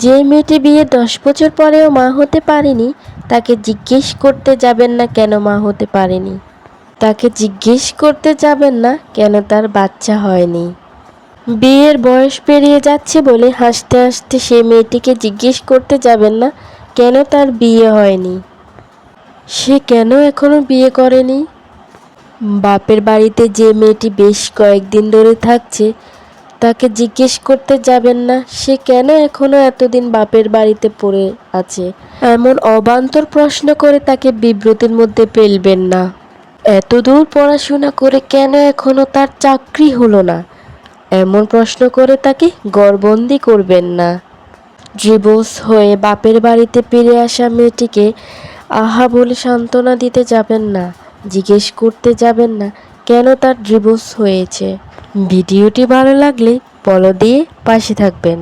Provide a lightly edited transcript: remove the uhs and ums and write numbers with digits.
যে মেয়েটি বিয়ে 10 বছর পরেও মা হতে পারেনি, তাকে জিজ্ঞেস করতে যাবেন না কেন মা হতে পারেনি। তাকে জিজ্ঞেস করতে যাবেন না কেন তার বাচ্চা হয়নি। বিয়ের বয়স পেরিয়ে যাচ্ছে বলে হাসতে হাসতে সে মেয়েটিকে জিজ্ঞেস করতে যাবেন না কেন তার বিয়ে হয়নি। সে কেন এখনো বিয়ে করেনি। বাপের বাড়িতে যে মেয়েটি বেশ কয়েকদিন ধরে থাকছে, তাকে জিজ্ঞেস করতে যাবেন না সে কেন এখনো এতদিন বাপের বাড়িতে পড়ে আছে। এমন অবান্তর প্রশ্ন করে তাকে বিব্রতির মধ্যে ফেলবেন না। এতদূর পড়াশোনা করে কেন এখনো তার চাকরি হলো না, এমন প্রশ্ন করে তাকে ঘরবন্দি করবেন না। ডিভোর্স হয়ে বাপের বাড়িতে ফিরে আসা মেয়েটিকে আহা বলে সান্ত্বনা দিতে যাবেন না, জিজ্ঞেস করতে যাবেন না কেন তার ডিভোর্স হয়েছে। ভিডিওটি ভালো লাগলে ফলো দিয়ে পাশে থাকবেন।